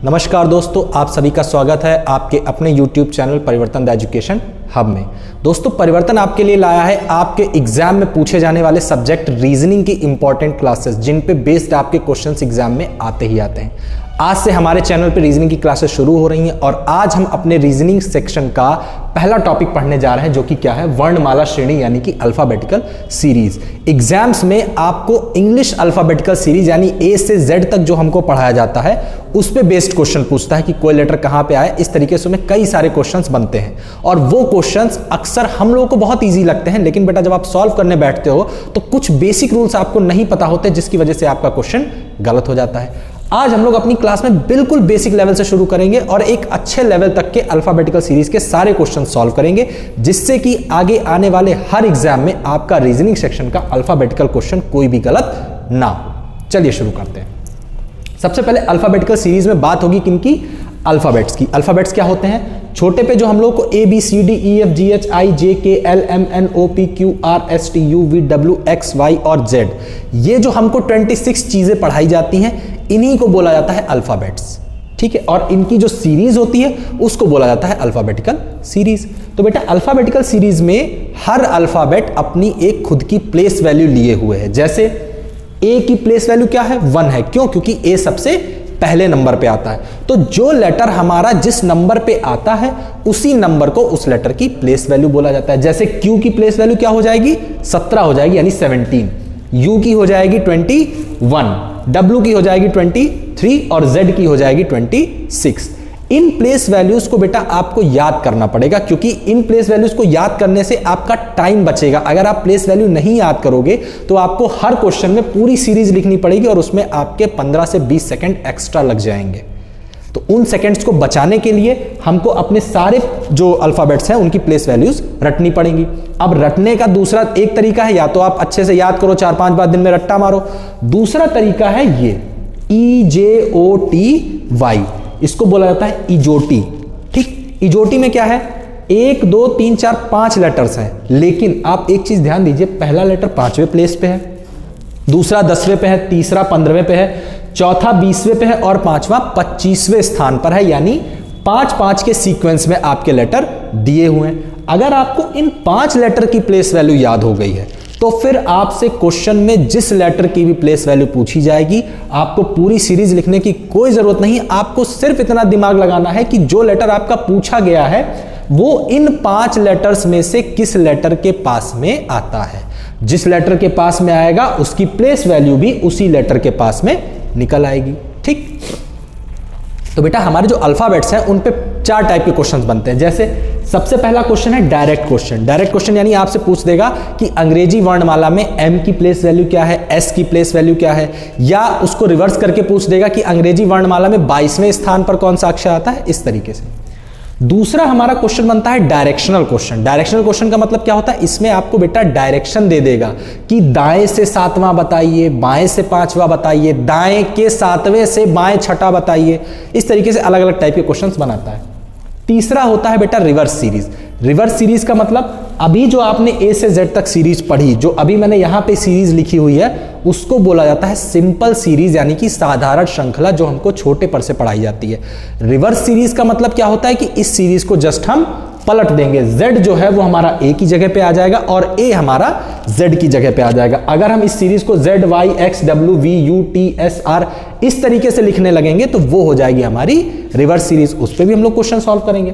नमस्कार दोस्तों, आप सभी का स्वागत है आपके अपने YouTube चैनल परिवर्तन द एजुकेशन हब में। दोस्तों, परिवर्तन आपके लिए लाया है आपके एग्जाम में पूछे जाने वाले सब्जेक्ट रीजनिंग की इंपॉर्टेंट क्लासेस, जिन पे बेस्ड आपके क्वेश्चंस एग्जाम में आते ही आते हैं। आज से हमारे चैनल पे रीजनिंग की क्लासेस शुरू हो रही हैं और आज हम अपने रीजनिंग सेक्शन का पहला टॉपिक पढ़ने जा रहे हैं, जो कि क्या है, वर्णमाला श्रेणी यानी कि अल्फाबेटिकल सीरीज। एग्जाम्स में आपको इंग्लिश अल्फाबेटिकल सीरीज यानी ए से जेड तक जो हमको पढ़ाया जाता है उस पे बेस्ड क्वेश्चन पूछता है कि कोई लेटर कहां पे आए। इस तरीके से उसमें कई सारे क्वेश्चंस बनते हैं और वो क्वेश्चंस अक्सर हम लोगों को बहुत इजी लगते हैं, लेकिन बेटा जब आप सॉल्व करने बैठते हो तो कुछ बेसिक रूल्स आपको नहीं पता होते, जिसकी वजह से आपका क्वेश्चन गलत हो जाता है। आज हम लोग अपनी क्लास में बिल्कुल बेसिक लेवल से शुरू करेंगे और एक अच्छे लेवल तक के अल्फाबेटिकल सीरीज के सारे क्वेश्चन सॉल्व करेंगे, जिससे कि आगे आने वाले हर एग्जाम में आपका रीजनिंग सेक्शन का अल्फाबेटिकल क्वेश्चन कोई भी गलत ना हो। चलिए शुरू करते हैं। सबसे पहले अल्फाबेटिकल सीरीज में बात होगी किनकी, अल्फाबेट्स की। अल्फाबेट्स क्या होते हैं? छोटे पे जो हम लोग को A B C D E F G H I J K L M N O P Q R S T U V W X Y और जेड, ये जो हमको 26 चीजें पढ़ाई जाती हैं, इन्हीं को बोला जाता है अल्फाबेट्स। ठीक है, और इनकी जो सीरीज होती है उसको बोला जाता है अल्फाबेटिकल सीरीज। तो बेटा अल्फाबेटिकल सीरीज में हर अल्फाबेट अपनी एक खुद की प्लेस वैल्यू लिए हुए है। जैसे ए की प्लेस वैल्यू क्या है? 1 है। क्यों? क्योंकि ए सबसे पहले नंबर पे आता है। तो जो लेटर हमारा जिस नंबर पे आता है उसी नंबर को उस लेटर की प्लेस वैल्यू बोला जाता है। जैसे क्यू की प्लेस वैल्यू क्या हो जाएगी? 17 हो जाएगी, यानी 17। यू की हो जाएगी 21, डब्ल्यू की हो जाएगी 23 और जेड की हो जाएगी 26। इन प्लेस वैल्यूज को बेटा आपको याद करना पड़ेगा, क्योंकि इन प्लेस वैल्यूज को याद करने से आपका टाइम बचेगा। अगर आप प्लेस वैल्यू नहीं याद करोगे तो आपको हर क्वेश्चन में पूरी सीरीज लिखनी पड़ेगी और उसमें आपके 15 से 20 सेकंड एक्स्ट्रा लग जाएंगे। तो उन सेकंड्स को बचाने के लिए हमको अपने सारे जो अल्फाबेट्स हैं उनकी प्लेस वैल्यूज रटनी पड़ेंगी। अब रटने का दूसरा एक तरीका है, या तो आप अच्छे से याद करो, 4-5 बार दिन में रट्टा मारो। दूसरा तरीका है ये EJOTY, इसको बोला जाता है इजोटी। ठीक, इजोटी में क्या है? 1 2 3 4 5 लेटर्स हैं, लेकिन आप एक चीज ध्यान दीजिए, पहला लेटर 5वें प्लेस पे है, दूसरा 10वें पे है, तीसरा 15वें पे है, चौथा 20वें पे है और पांचवा 25वें स्थान पर है। यानी 5-5 के सीक्वेंस में आपके लेटर दिए हुए हैं। अगर आपको इन 5 लेटर की प्लेस वैल्यू याद हो गई है तो फिर आपसे क्वेश्चन में जिस लेटर की भी प्लेस वैल्यू पूछी जाएगी, आपको पूरी सीरीज लिखने की कोई जरूरत नहीं। आपको सिर्फ इतना दिमाग लगाना है कि जो लेटर आपका पूछा गया है वो इन 5 लेटर्स में से किस लेटर के पास में आता है। जिस लेटर के पास में आएगा उसकी प्लेस वैल्यू भी उसी लेटर के पास में निकल आएगी। ठीक, तो बेटा हमारे जो अल्फाबेट्स हैं उन पे 4 टाइप के क्वेश्चंस बनते हैं। जैसे सबसे पहला क्वेश्चन है डायरेक्ट क्वेश्चन। डायरेक्ट क्वेश्चन यानी आपसे पूछ देगा कि अंग्रेजी वर्णमाला में एम की प्लेस वैल्यू क्या है, एस की प्लेस वैल्यू क्या है, या उसको रिवर्स करके पूछ देगा कि अंग्रेजी वर्णमाला में 22वें स्थान पर कौन सा अक्षर आता है, इस तरीके से। दूसरा हमारा क्वेश्चन बनता है डायरेक्शनल क्वेश्चन। डायरेक्शनल क्वेश्चन का मतलब क्या होता है? इसमें आपको बेटा डायरेक्शन दे देगा कि दाएं से 7वां बताइए, बाएं से 5वां बताइए, दाएं के 7वें से बाएं 6ठा बताइए। इस तरीके से अलग अलग टाइप के क्वेश्चंस बनाता है। तीसरा होता है बेटा रिवर्स सीरीज। रिवर्स सीरीज का मतलब अभी जो आपने ए से जेड तक सीरीज पढ़ी, जो अभी मैंने यहां पे सीरीज लिखी हुई है, उसको बोला जाता है सिंपल सीरीज, यानी कि साधारण श्रृंखला, जो हमको छोटे पर से पढ़ाई जाती है। रिवर्स सीरीज का मतलब क्या होता है कि इस सीरीज को जस्ट हम पलट देंगे। Z जो है वो हमारा A की जगह पे आ जाएगा और A हमारा Z की जगह पे आ जाएगा। अगर हम इस सीरीज को Z Y X W V U T S R इस तरीके से लिखने लगेंगे तो वो हो जाएगी हमारी रिवर्स सीरीज। उस पर भी हम लोग क्वेश्चन सॉल्व करेंगे।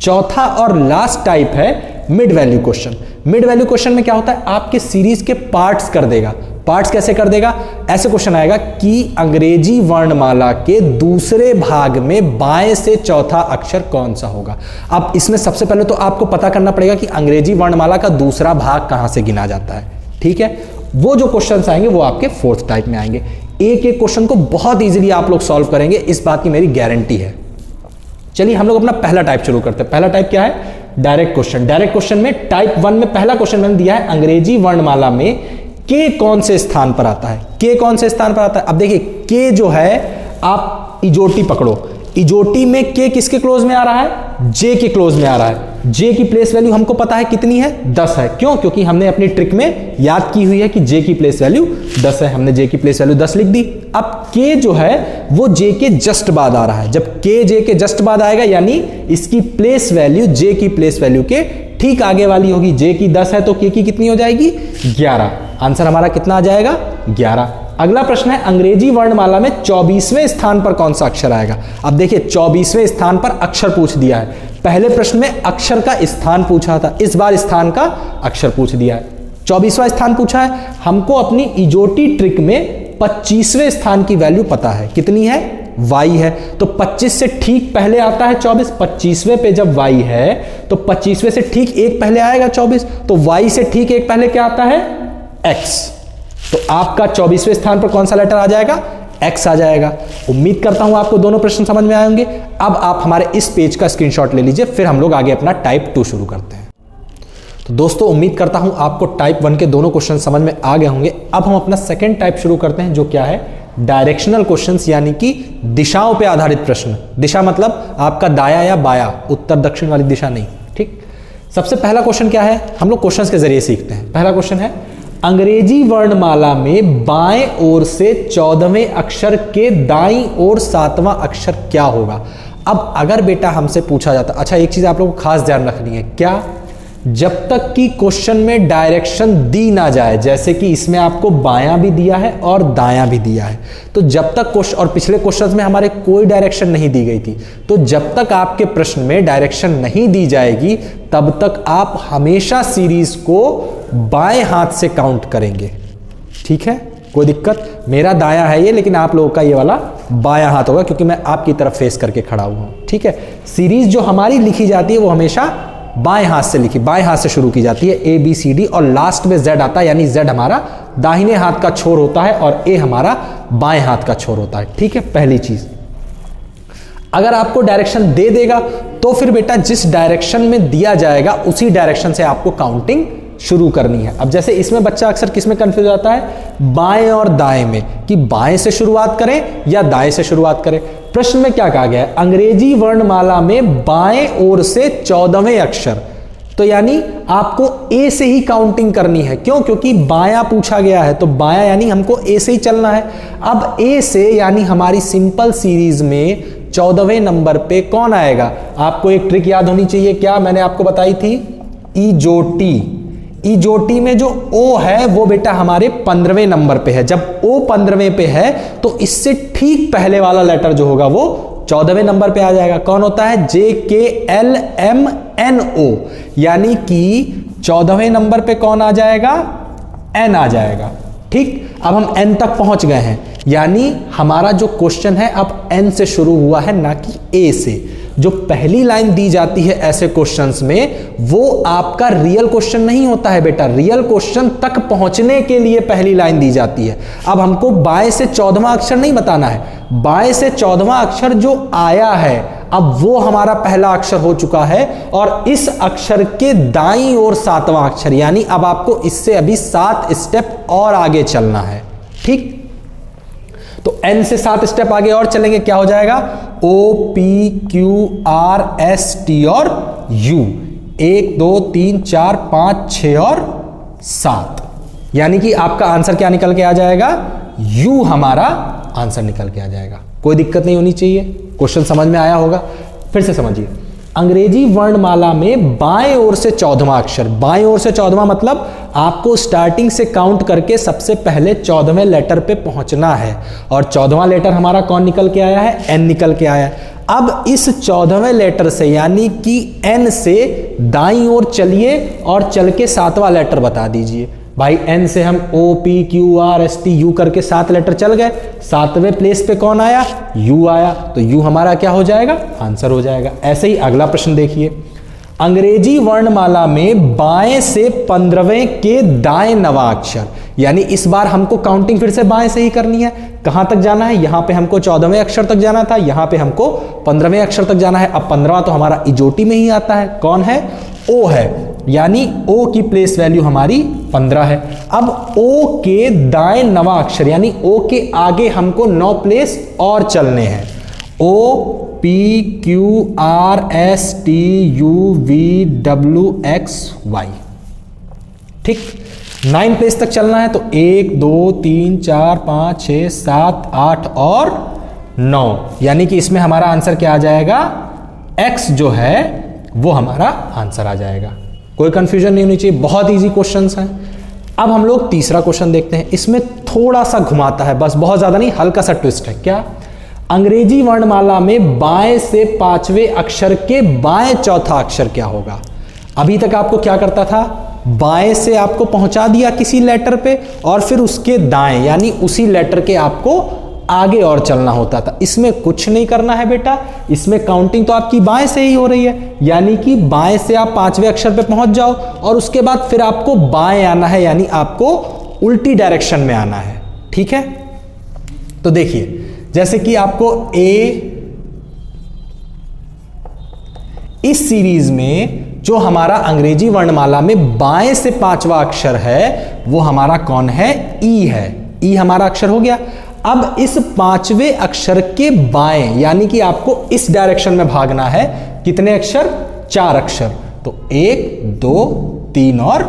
चौथा और लास्ट टाइप है mid value question. Mid value question में क्या होता है? आपके सीरीज के पार्ट्स कर देगा। पार्ट्स कैसे कर देगा? ऐसे क्वेश्चन आएगा कि अंग्रेजी वर्णमाला के दूसरे भाग में बाएं से चौथा अक्षर कौन सा होगा। अब इसमें सबसे पहले तो आपको पता करना पड़ेगा कि अंग्रेजी वर्णमाला का दूसरा भाग कहां से गिना जाता है। ठीक है, वो जो क्वेश्चंस आएंगे वो आपके 4th टाइप में आएंगे। एक एक क्वेश्चन को बहुत इजीली आप लोग सॉल्व करेंगे, इस बात की मेरी गारंटी है। चलिए हम लोग अपना पहला टाइप शुरू करते हैं। पहला टाइप क्या है? Direct question. डायरेक्ट क्वेश्चन में टाइप 1 में पहला क्वेश्चन मैंने दिया है, अंग्रेजी वर्णमाला में के कौन से स्थान पर आता है। के कौन से स्थान पर आता है? अब देखिए के जो है, आप इजोटी पकड़ो, इजोटी में के किसके क्लोज में आ रहा है, जे के क्लोज में आ रहा है। जे की प्लेस वैल्यू हमको पता है कितनी है, 10 है। क्यों? क्योंकि हमने अपनी ट्रिक में याद की हुई है कि जे की प्लेस वैल्यू 10 है, हमने जे की प्लेस वैल्यू 10 लिख दी। अब के जो है वो जे के जस्ट बाद आ रहा है, जब के जे के जस्ट बाद आएगा यानी इसकी प्लेस वैल्यू जे की प्लेस वैल्यू के ठीक आगे वाली होगी। जे की 10 है तो के की कितनी हो जाएगी, 11। आंसर हमारा कितना आ जाएगा, 11। अगला प्रश्न है अंग्रेजी वर्णमाला में 24वें स्थान पर कौन सा अक्षर आएगा। अब देखिए 24वें स्थान पर अक्षर पूछ दिया है, पहले प्रश्न में अक्षर का स्थान पूछा था, इस बार स्थान का अक्षर पूछ दिया है। 24वां स्थान पूछा है, हमको अपनी इजोटी ट्रिक में 25वें स्थान की वैल्यू पता है, कितनी है, y है। तो 25 से ठीक पहले आता है 24, 25वें पे जब y है तो 25वें से ठीक एक पहले आएगा 24, तो y से ठीक एक पहले क्या आता है, x। तो आपका 24वें स्थान पर कौन सा लेटर आ जाएगा, x आ जाएगा। उम्मीद करता हूं आपको दोनों प्रश्न समझ में आएंगे। अब आप हमारे इस पेज का स्क्रीनशॉट ले लीजिए, फिर हम लोग आगे अपना टाइप 2 शुरू करते हैं। तो दोस्तों उम्मीद करता हूं आपको टाइप 1 के दोनों क्वेश्चन समझ में आ गए होंगे। अब हम अपना सेकंड टाइप शुरू करते हैं, जो क्या है, डायरेक्शनल क्वेश्चंस, यानी कि दिशाओं पे आधारित प्रश्न। दिशा मतलब आपका दाया या बाया, उत्तर दक्षिण वाली दिशा नहीं, ठीक। सबसे पहला क्वेश्चन क्या है, हम लोग क्वेश्चंस के जरिए सीखते हैं। पहला क्वेश्चन है अंग्रेजी वर्णमाला में बाएं ओर से 14वें अक्षर के दाईं ओर 7वां अक्षर क्या होगा। अब अगर बेटा हमसे पूछा जाता, अच्छा एक चीज आप लोगों को खास ध्यान रखनी है, क्या, जब तक कि क्वेश्चन में डायरेक्शन दी ना जाए, जैसे कि इसमें आपको बायां भी दिया है और दायां भी दिया है, तो जब तक क्वेश्चन, और पिछले क्वेश्चंस में हमारे कोई डायरेक्शन नहीं दी गई थी, तो जब तक आपके प्रश्न में डायरेक्शन नहीं दी जाएगी तब तक आप हमेशा सीरीज को बाएं हाथ से काउंट करेंगे, ठीक है, कोई दिक्कत। मेरा दायां है ये, लेकिन आप लोगों का ये वाला बायां हाथ होगा क्योंकि मैं आपकी तरफ फेस करके खड़ा हुआ हूं, ठीक है। सीरीज जो हमारी लिखी जाती है वो हमेशा बाएं हाथ से लिखी, बाएं हाथ से शुरू की जाती है, ए बी सी डी, और लास्ट में जेड आता है, यानी जेड हमारा दाहिने हाथ का छोर होता है और ए हमारा बाएं हाथ का छोर होता है, ठीक है। पहली चीज, अगर आपको डायरेक्शन दे देगा तो फिर बेटा जिस डायरेक्शन में दिया जाएगा उसी डायरेक्शन से आपको काउंटिंग शुरू करनी है। अब जैसे इसमें बच्चा अक्सर किस में कंफ्यूज होता है, बाएं और दाएं में, कि बाएं से शुरुआत करें या दाएं से शुरुआत करें। प्रश्न में क्या कहा गया है, अंग्रेजी वर्णमाला में बाएं ओर से 14वें अक्षर, तो यानी आपको ए से ही काउंटिंग करनी है। क्यों? क्योंकि बायां पूछा गया है, तो बायां यानी हमको ए से ही चलना है। अब ए से यानी हमारी सिंपल सीरीज में 14वें नंबर पे कौन आएगा। आपको एक ट्रिक याद होनी चाहिए, क्या मैंने आपको बताई थी, इजोटी। इजोटी में जो ओ है वो बेटा हमारे 15वें नंबर पे है। जब ओ 15वें पे है तो इससे ठीक पहले वाला लेटर जो होगा वो 14वें नंबर पे आ जाएगा। कौन होता है, जे के एल एम एन ओ, यानी कि 14वें नंबर पे कौन आ जाएगा, एन आ जाएगा, ठीक। अब हम एन तक पहुंच गए हैं, यानी हमारा जो क्वेश्चन है अब एन से शुरू हुआ है, ना कि ए से। जो पहली लाइन दी जाती है ऐसे क्वेश्चंस में वो आपका रियल क्वेश्चन नहीं होता है बेटा, रियल क्वेश्चन तक पहुंचने के लिए पहली लाइन दी जाती है। अब हमको बाएं से 14वां अक्षर नहीं बताना है, बाएं से 14वां अक्षर जो आया है अब वो हमारा पहला अक्षर हो चुका है, और इस अक्षर के दाईं ओर 7वां अक्षर, यानी अब आपको इससे अभी 7 स्टेप और आगे चलना है, ठीक। तो एन से 7 स्टेप आगे और चलेंगे, क्या हो जाएगा, O P Q R S T और यू, 1 2 3 4 5 6 और 7, यानी कि आपका आंसर क्या निकल के आ जाएगा, यू हमारा आंसर निकल के आ जाएगा। कोई दिक्कत नहीं होनी चाहिए, क्वेश्चन समझ में आया होगा। फिर से समझिए, अंग्रेजी वर्णमाला में बाएं ओर से 14वां अक्षर, बाएं ओर से 14वां मतलब आपको स्टार्टिंग से काउंट करके सबसे पहले 14वें लेटर पे पहुंचना है, और 14वां लेटर हमारा कौन निकल के आया है, एन निकल के आया है। अब इस 14वें लेटर से यानी कि एन से दाईं ओर चलिए और चल के 7वां लेटर बता दीजिए। भाई एन से हम O P Q R S T U करके 7 लेटर चल गए, 7वें प्लेस पे कौन आया, यू आया, तो यू हमारा क्या हो जाएगा, आंसर हो जाएगा। ऐसे ही अगला प्रश्न देखिए, अंग्रेजी वर्णमाला में बाएं से 15वें के दाएं 9वां अक्षर, यानी इस बार हमको काउंटिंग फिर से बाएं से ही करनी है। कहां तक जाना है, यहां पे हमको 14वें अक्षर तक जाना था, यहां पे हमको 15वें अक्षर तक जाना है। अब 15वां तो हमारा इजोटी में ही आता है, कौन है, ओ है, यानी ओ की प्लेस वैल्यू हमारी 15 है। अब ओ के दाएं 9वां अक्षर यानी ओ के आगे हमको 9 प्लेस और चलने हैं। O P Q R S T U V W X Y। ठीक, 9 प्लेस तक चलना है तो 1 2 3 4 5 6 7 8 और 9, यानी कि इसमें हमारा आंसर क्या आ जाएगा, X जो है वो हमारा आंसर आ जाएगा। कोई कंफ्यूजन नहीं होनी चाहिए, बहुत इजी क्वेश्चंस हैं। अब हम लोग तीसरा क्वेश्चन देखते हैं। इसमें थोड़ा सा घुमाता है, बस बहुत ज्यादा नहीं, हल्का सा ट्विस्ट है। क्या, अंग्रेजी वर्णमाला में बाएं से 5वें अक्षर के बाएं चौथा अक्षर क्या होगा। अभी तक आपको क्या करता था, बाएं से आपको पहुंचा दिया किसी लेटर पे और फिर उसके दाएं यानी उसी लेटर के आपको आगे और चलना होता था। इसमें कुछ नहीं करना है बेटा, इसमें काउंटिंग तो आपकी बाएं से ही हो रही है, यानी कि बाएं से आप 5वें अक्षर पे पहुंच जाओ और उसके बाद फिर आपको बाएं आना है, यानी आपको उल्टी डायरेक्शन में आना है। ठीक है, तो देखिए जैसे कि आपको ए, इस सीरीज में जो हमारा अंग्रेजी वर्णमाला में बाएं से 5वां अक्षर है वो हमारा कौन है, ई है। ई हमारा अक्षर हो गया। अब इस 5वें अक्षर के बाएं यानी कि आपको इस डायरेक्शन में भागना है। कितने अक्षर, 4 अक्षर। तो 1 2 3 और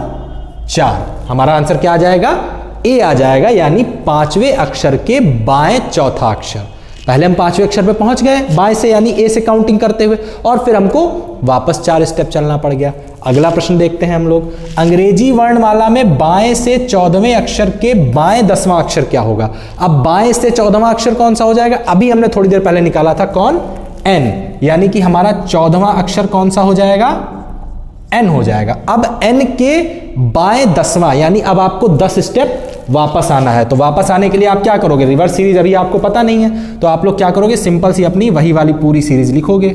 4, हमारा आंसर क्या आ जाएगा, ए आ जाएगा, यानी 5वें अक्षर के बाएं चौथा अक्षर। पहले हम 5वें अक्षर पे पहुंच गए बाएं से, यानी ए से काउंटिंग करते हुए, और फिर हमको वापस 4 स्टेप चलना पड़ गया। अगला प्रश्न देखते हैं हम लोग। अंग्रेजी वर्णमाला में बाएं से 14वें अक्षर के बाएं 10वां अक्षर क्या होगा। अब बाएं से 14वां अक्षर कौन सा हो जाएगा, अभी हमने थोड़ी देर पहले निकाला था, कौन, एन, यानी कि हमारा 14वां अक्षर कौन सा हो जाएगा, एन हो जाएगा। अब एन के बाएं 10वां, यानी अब आपको 10 स्टेप वापस आना है। तो वापस आने के लिए आप क्या करोगे, रिवर्स सीरीज अभी आपको पता नहीं है, तो आप लोग क्या करोगे, सिंपल सी अपनी वही वाली पूरी सीरीज लिखोगे,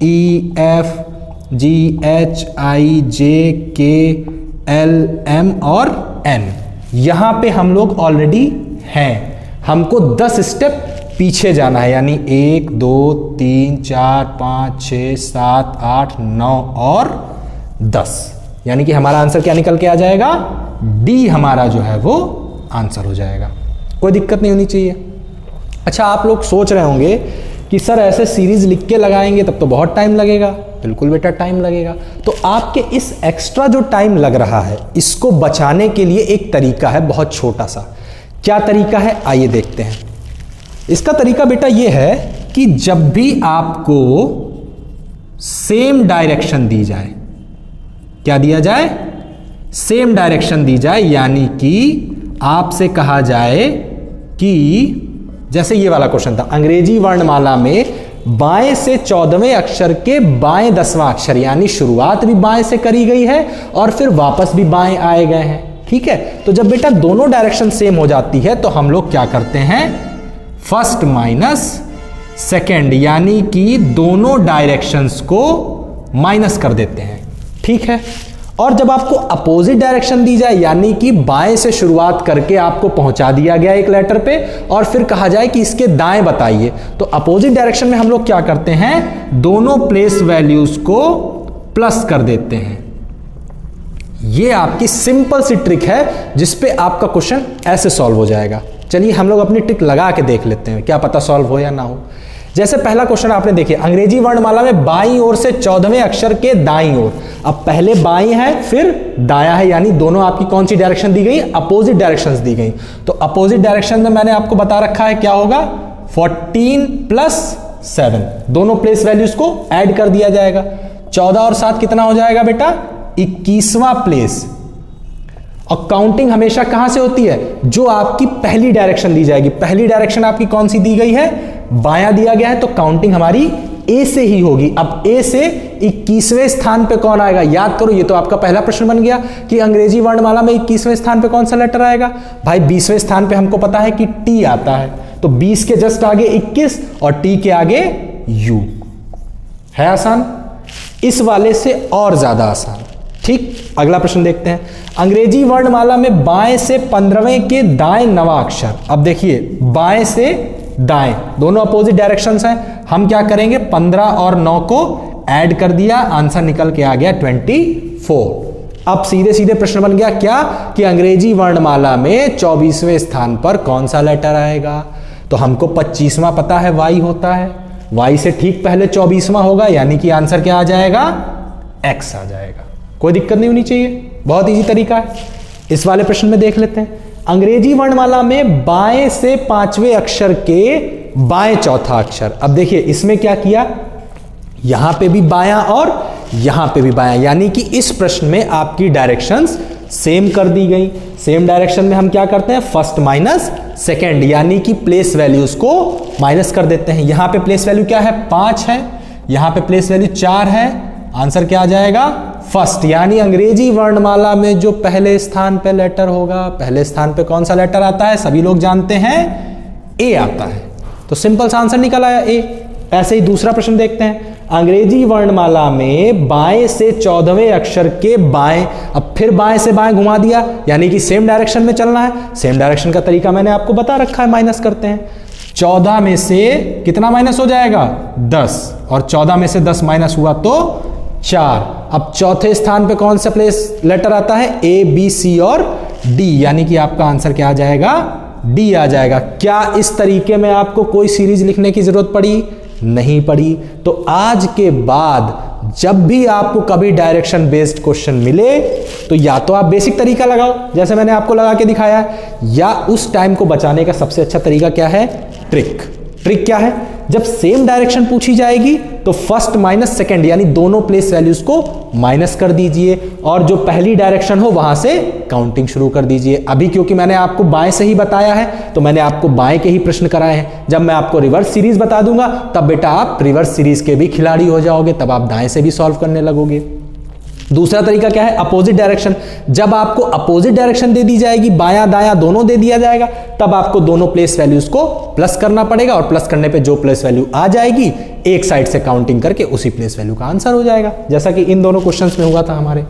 ई F G H I J K L M और एन। यहां पे हम लोग ऑलरेडी हैं, हमको 10 स्टेप पीछे जाना है, यानी 1 2 3 4 5 6 7 8 9 और 10, यानी कि हमारा आंसर क्या निकल के आ जाएगा, डी हमारा जो है वो आंसर हो जाएगा। कोई दिक्कत नहीं होनी चाहिए। अच्छा, आप लोग सोच रहे होंगे कि सर ऐसे सीरीज लिख के लगाएंगे तब तो बहुत टाइम लगेगा। बिल्कुल बेटा, टाइम लगेगा। तो आपके इस एक्स्ट्रा जो टाइम लग रहा है इसको बचाने के लिए एक तरीका है, बहुत छोटा सा। क्या तरीका है, आइए देखते हैं। इसका तरीका बेटा ये है कि जब भी आपको सेम डायरेक्शन दी जाए, क्या दिया जाए, सेम डायरेक्शन दी जाए, यानी कि आपसे कहा जाए कि जैसे ये वाला क्वेश्चन था, अंग्रेजी वर्णमाला में बाएं से 14वें अक्षर के बाएं 10वां अक्षर, यानी शुरुआत भी बाएं से करी गई है और फिर वापस भी बाएं आए गए हैं। ठीक है, तो जब बेटा दोनों डायरेक्शन सेम हो जाती है तो हम लोग क्या करते हैं, फर्स्ट माइनस सेकेंड, यानी कि दोनों डायरेक्शंस को माइनस कर देते हैं। ठीक है, और जब आपको अपोजिट डायरेक्शन दी जाए, यानी कि बाएं से शुरुआत करके आपको पहुंचा दिया गया एक लेटर पे और फिर कहा जाए कि इसके दाएं बताइए, तो अपोजिट डायरेक्शन में हम लोग क्या करते हैं, दोनों प्लेस वैल्यूज को प्लस कर देते हैं। ये आपकी सिंपल सी ट्रिक है जिसपे आपका क्वेश्चन ऐसे सॉल्व हो जाएगा। चलिए हम लोग अपनी ट्रिक लगा के देख लेते हैं, क्या पता सॉल्व हो या ना हो। जैसे पहला क्वेश्चन आपने देखिए, अंग्रेजी वर्णमाला में बाईं ओर से 14वें अक्षर के दाईं ओर। अब पहले बाईं है फिर दायां है, यानी दोनों आपकी कौन सी डायरेक्शन दी गई, अपोजिट डायरेक्शंस दी गई। तो अपोजिट डायरेक्शन में मैंने आपको बता रखा है क्या होगा, 14 + 7, दोनों प्लेस वैल्यूज को ऐड कर दिया जाएगा। 14 और 7 कितना हो जाएगा बेटा, 21वां प्लेस। और काउंटिंग हमेशा कहां से होती है, जो आपकी पहली डायरेक्शन दी जाएगी। पहली डायरेक्शन आपकी कौन सी दी गई है, बायां दिया गया है, तो काउंटिंग हमारी ए से ही होगी। अब ए से 21वें स्थान पे कौन आएगा, याद करो, ये तो आपका पहला प्रश्न बन गया कि अंग्रेजी वर्णमाला में 21वें स्थान पे कौन सा लेटर आएगा। भाई 20वें स्थान पे हमको पता है कि टी आता है, तो 20 के जस्ट आगे 21 और टी के आगे यू है। आसान, इस वाले से और ज्यादा आसान। ठीक, अगला प्रश्न देखते हैं। अंग्रेजी वर्णमाला में बाएं से 15वें के दाएं 9वां अक्षर। अब देखिए, बाएं से दाएं दोनों अपोजिट डायरेक्शंस हैं। हम क्या करेंगे, 15 और 9 को ऐड कर दिया, आंसर निकल के आ गया 24। अब सीधे सीधे प्रश्न बन गया क्या, कि अंग्रेजी वर्णमाला में 24वें स्थान पर कौन सा लेटर आएगा। तो हमको 25वां पता है, वाई होता है। y से ठीक पहले 24वां होगा, यानी कि आंसर क्या आ जाएगा, x आ जाएगा। कोई दिक्कत नहीं होनी चाहिए, बहुत इजी तरीका है। इस वाले प्रश्न में देख लेते हैं। अंग्रेजी वर्णमाला में बाएं से 5वें अक्षर के बाएं चौथा अक्षर। अब देखिए इसमें क्या किया, यहां पे भी बायां और यहां पे भी बायां, यानी कि इस प्रश्न में आपकी डायरेक्शंस सेम कर दी गई। सेम डायरेक्शन में हम क्या करते हैं, फर्स्ट माइनस सेकेंड, यानी कि प्लेस वैल्यूज को माइनस कर देते हैं। यहां पे प्लेस वैल्यू क्या है, 5 है, यहां पे प्लेस वैल्यू 4 है, आंसर क्या आ जाएगा, फर्स्ट। यानी अंग्रेजी वर्णमाला में जो पहले स्थान पे लेटर होगा, पहले स्थान पे कौन सा लेटर आता है, सभी लोग जानते हैं ए आता है। तो सिंपल सा आंसर निकल आया ए। ऐसे ही दूसरा प्रश्न देखते हैं। अंग्रेजी वर्णमाला में बाएं से 14वें अक्षर के बाएं, अब फिर बाएं से बाएं घुमा दिया, यानी कि सेम डायरेक्शन में चलना है। सेम डायरेक्शन का तरीका मैंने आपको बता रखा है, माइनस करते हैं। 14 में से कितना माइनस हो जाएगा, 10, और 14 में से 10 माइनस हुआ तो 4। अब चौथे स्थान पे कौन सा प्लेस लेटर आता है, ए बी सी और डी, यानी कि आपका आंसर क्या आ जाएगा, डी आ जाएगा। क्या इस तरीके में आपको कोई सीरीज लिखने की जरूरत पड़ी, नहीं पड़ी। तो आज के बाद जब भी आपको कभी डायरेक्शन बेस्ड क्वेश्चन मिले तो या तो आप बेसिक तरीका लगाओ जैसे मैंने आपको लगा के दिखाया है, या उस टाइम को बचाने का सबसे अच्छा तरीका क्या है, ट्रिक। ट्रिक क्या है, जब सेम डायरेक्शन पूछी जाएगी तो फर्स्ट माइनस सेकेंड, यानी दोनों प्लेस वैल्यूज को माइनस कर दीजिए, और जो पहली डायरेक्शन हो वहां से काउंटिंग शुरू कर दीजिए। अभी क्योंकि मैंने आपको बाएं से ही बताया है तो मैंने आपको बाएं के ही प्रश्न कराए हैं। जब मैं आपको रिवर्स सीरीज बता दूंगा तब बेटा आप रिवर्स सीरीज के भी खिलाड़ी हो जाओगे, तब आप दाएं से भी सॉल्व करने लगोगे। दूसरा तरीका क्या है, अपोजिट डायरेक्शन। जब आपको अपोजिट डायरेक्शन दे दी जाएगी, बायां दायां दोनों दे दिया जाएगा, तब आपको दोनों प्लेस वैल्यूज को प्लस करना पड़ेगा, और प्लस करने पे जो प्लेस वैल्यू आ जाएगी एक साइड से काउंटिंग करके उसी प्लेस वैल्यू का आंसर हो जाएगा, जैसा कि इन दोनों क्वेश्चंस में हुआ था हमारे।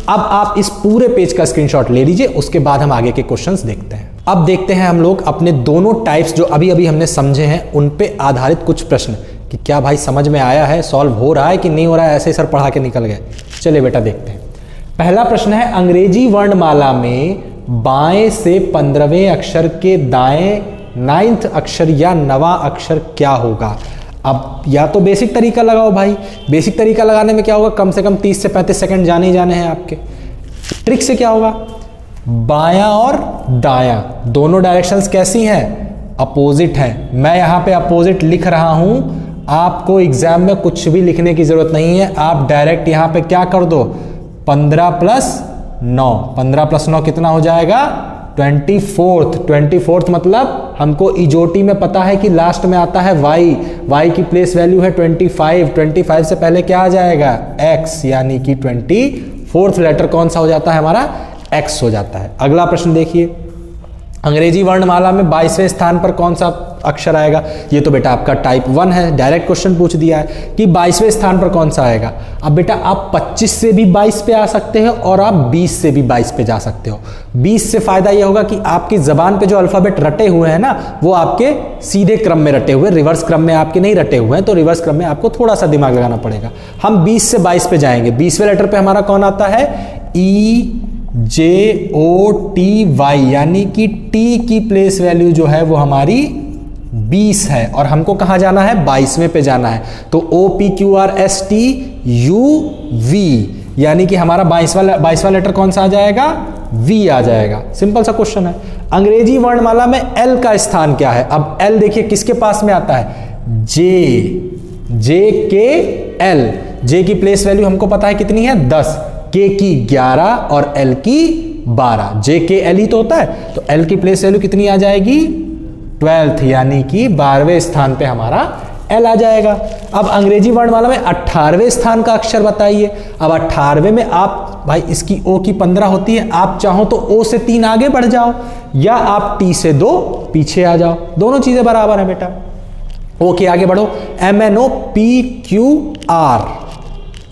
अब आप इस पूरे पेज का स्क्रीनशॉट ले लीजिए, उसके बाद हम आगे के क्वेश्चंस देखते हैं। अब देखते हैं हम लोग अपने दोनों टाइप्स जो अभी अभी हमने समझे हैं उन पे आधारित कुछ प्रश्न, कि क्या भाई समझ में आया है, सॉल्व हो रहा है कि नहीं हो रहा है, ऐसे ही सर पढ़ा के निकल गए। चलिए बेटा देखते हैं। पहला प्रश्न है, अंग्रेजी वर्णमाला में बाएं से 15वें अक्षर के दाएं 9th अक्षर या 9वां अक्षर क्या होगा। अब या तो बेसिक तरीका लगाओ भाई, बेसिक तरीका लगाने में क्या होगा, कम से कम 30 से 35 सेकंड जाने ही जाने हैं आपके। ट्रिक से क्या होगा, बायां और दायां दोनों डायरेक्शंस कैसी हैं, अपोजिट हैं। मैं यहां पे अपोजिट लिख रहा हूं, आपको एग्जाम में कुछ भी लिखने की जरूरत नहीं है, आप डायरेक्ट यहां पे क्या कर दो, 15 + 9, 15 + 9 कितना हो जाएगा, 24th मतलब हमको इजोटी में पता है कि लास्ट में आता है y की प्लेस वैल्यू है 25 से पहले क्या आ जाएगा, x, यानी कि 24th लेटर कौन सा हो जाता है हमारा, x हो जाता है। अगला प्रश्न देखिए, अंग्रेजी वर्णमाला में 22वें स्थान पर कौन सा अक्षर आएगा। ये तो बेटा आपका टाइप 1 है, डायरेक्ट क्वेश्चन पूछ दिया है कि 22वें स्थान पर कौन सा आएगा। अब बेटा आप 25 से भी 22 पे आ सकते हो और आप 20 से भी 22 पे जा सकते हो। 20 से फायदा यह होगा कि आपकी जबान पे जो अल्फाबेट रटे हुए हैं ना, वो आपके सीधे क्रम में रटे हुए, रिवर्स क्रम में आपके नहीं रटे हुए हैं, तो रिवर्स क्रम में आपको थोड़ा सा दिमाग लगाना पड़ेगा। हम 20 से 22 पे जाएंगे। 20वें लेटर पे हमारा कौन आता है, EJOTY, यानी कि टी की प्लेस वैल्यू जो है वो हमारी 20 है, और हमको कहां जाना है, 22वें पे जाना है। तो OPQRSTUV, यानी कि हमारा 22वां लेटर कौन सा आ जाएगा, V आ जाएगा। सिंपल सा क्वेश्चन है। अंग्रेजी वर्णमाला में L का स्थान क्या है। अब L देखिए किसके पास में आता है, JKL। J की प्लेस वैल्यू हमको पता है कितनी है, 10, K की 11 और L की 12। JKL ही तो होता है, तो L की प्लेस वैल्यू कितनी आ जाएगी, 12th, यानी कि 12वें स्थान पे हमारा L आ जाएगा। अब अंग्रेजी वर्णमाला में 18वें स्थान का अक्षर बताइए। अब 18वें में आप भाई, इसकी O की 15 होती है, आप चाहो तो O से 3 आगे बढ़ जाओ, या आप T से 2 पीछे आ जाओ, दोनों चीजें बराबर है बेटा। O के आगे बढ़ो, MNOPQR,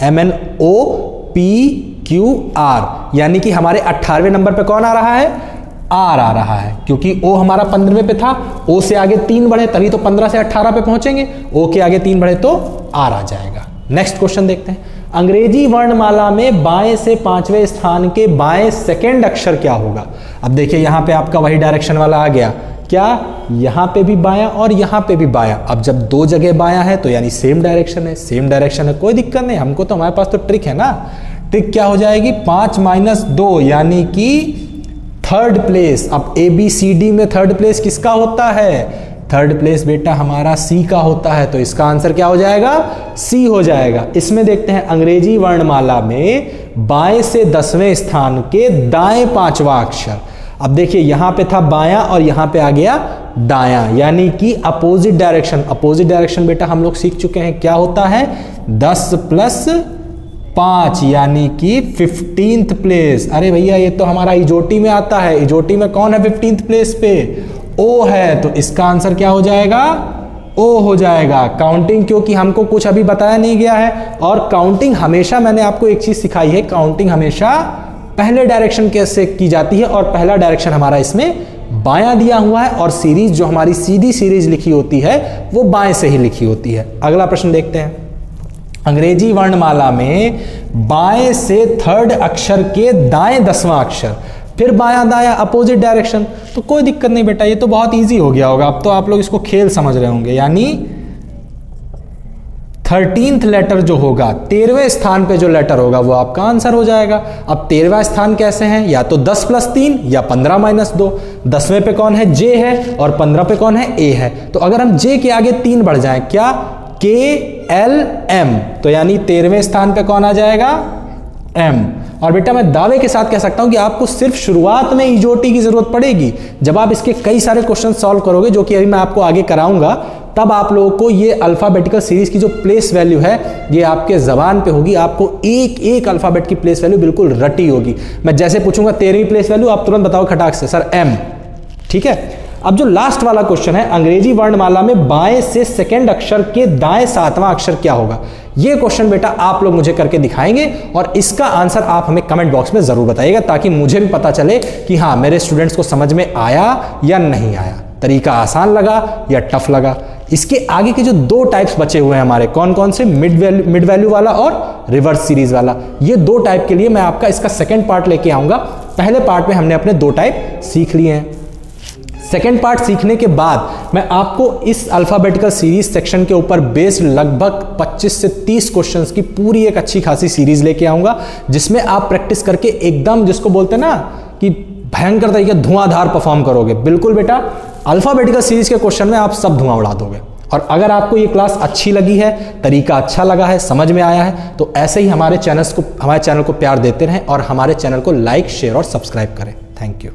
MNOPQR, यानी कि हमारे 18वें नंबर पे कौन आ रहा है, R आ रहा है, क्योंकि O हमारा 15वें पे था, O से आगे 3 बढ़े तभी तो 15 से 18 पे पहुंचेंगे, O के आगे 3 बढ़े तो R आ जाएगा। नेक्स्ट क्वेश्चन देखते हैं। अंग्रेजी वर्णमाला में बाएं से 5वें स्थान के बाएं सेकेंड अक्षर क्या होगा। अब देखिए यहां पे आपका वही डायरेक्शन वाला आ गया, क्या यहाँ पे भी बायां और यहाँ पे भी बायां। अब जब दो जगह बायां है तो यानी सेम डायरेक्शन है, सेम डायरेक्शन है, कोई दिक्कत नहीं हमको, तो हमारे पास तो ट्रिक है ना। ट्रिक क्या हो जाएगी, 5 - 2 यानी कि थर्ड प्लेस। अब ABCD में थर्ड प्लेस किसका होता है, थर्ड प्लेस बेटा हमारा C का होता है, तो इसका आंसर क्या हो जाएगा, C हो जाएगा। इसमें देखते हैं अंग्रेजी वर्णमाला में बाएं से 10वें स्थान के दाएं 5वां अक्षर। अब देखिए यहां पे था बायां और यहां पे आ गया दायां, यानी कि अपोजिट डायरेक्शन। अपोजिट डायरेक्शन बेटा हम लोग सीख चुके हैं क्या होता है, 10 + 5 यानी कि 15th प्लेस। अरे भैया ये तो हमारा इजोटी में आता है, इजोटी में कौन है 15th प्लेस पे, O है, तो इसका आंसर क्या हो जाएगा, O हो जाएगा। काउंटिंग क्योंकि हमको कुछ अभी बताया नहीं गया है, और काउंटिंग हमेशा मैंने आपको एक चीज सिखाई है, काउंटिंग हमेशा पहले डायरेक्शन कैसे की जाती है, और पहला डायरेक्शन हमारा इसमें बायां दिया हुआ है, और सीरीज जो हमारी सीधी सीरीज लिखी होती है वो बाएं से ही लिखी होती है। अगला प्रश्न देखते हैं, अंग्रेजी वर्णमाला में बाएं से थर्ड अक्षर के दाएं 10वां अक्षर, फिर बायां दायां अपोजिट डायरेक्शन, तो कोई दिक्कत नहीं बेटा, ये तो बहुत इजी हो गया होगा। अब तो आप लोग इसको खेल समझ रहे होंगे, यानी 13th लेटर जो होगा, 13वें स्थान पे जो लेटर होगा वो आपका आंसर हो जाएगा। अब 13वां स्थान कैसे है, या तो 10 + 3 या 15 - 2। 10वें पे कौन है, J है, और 15 पे कौन है, A है। तो अगर हम J के आगे 3 बढ़ जाए, क्या KLM, तो यानी 13वें स्थान पे कौन आ जाएगा, M। और बेटा मैं दावे के साथ कह सकता हूं कि आपको सिर्फ शुरुआत में इजोटी की जरूरत पड़ेगी। जब आप इसके कई सारे क्वेश्चन सॉल्व करोगे, जो कि अभी मैं आपको आगे कराऊंगा, तब आप लोगों को ये अल्फाबेटिकल सीरीज की जो प्लेस वैल्यू है ये आपके जबान पे होगी। आपको एक एक अल्फाबेट की प्लेस वैल्यू बिल्कुल रटी होगी। मैं जैसे पूछूंगा 13वीं प्लेस वैल्यू, आप तुरंत बताओ खटाक से, सर M, ठीक है। अब जो लास्ट वाला क्वेश्चन है, अंग्रेजी वर्णमाला में बाएं से सेकंड अक्षर के दाएं 7वां अक्षर क्या होगा, ये क्वेश्चन बेटा आप लोग मुझे करके दिखाएंगे, और इसका आंसर आप हमें कमेंट बॉक्स में जरूर बताइएगा, ताकि मुझे भी पता चले कि हाँ मेरे स्टूडेंट्स को समझ में आया या नहीं आया, तरीका आसान लगा या टफ लगा। इसके आगे के जो 2 टाइप्स बचे हुए हैं हमारे, कौन कौन से, मिड वैल्यू वाला और रिवर्स सीरीज वाला, ये 2 टाइप के लिए मैं आपका इसका सेकंड पार्ट लेके आऊंगा। पहले पार्ट में हमने अपने 2 टाइप सीख लिए हैं। सेकेंड पार्ट सीखने के बाद मैं आपको इस अल्फाबेटिकल सीरीज सेक्शन के ऊपर बेस्ड लगभग 25 से 30 क्वेश्चंस की पूरी एक अच्छी खासी सीरीज लेके आऊंगा, जिसमें आप प्रैक्टिस करके एकदम, जिसको बोलते हैं ना कि भयंकर तरीके धुआंधार परफॉर्म करोगे। बिल्कुल बेटा, अल्फाबेटिकल सीरीज के क्वेश्चन में आप सब धुआं उड़ा दोगे। और अगर आपको ये क्लास अच्छी लगी है, तरीका अच्छा लगा है, समझ में आया है, तो ऐसे ही हमारे चैनल को प्यार देते रहें, और हमारे चैनल को लाइक, शेयर और सब्सक्राइब करें। Thank you.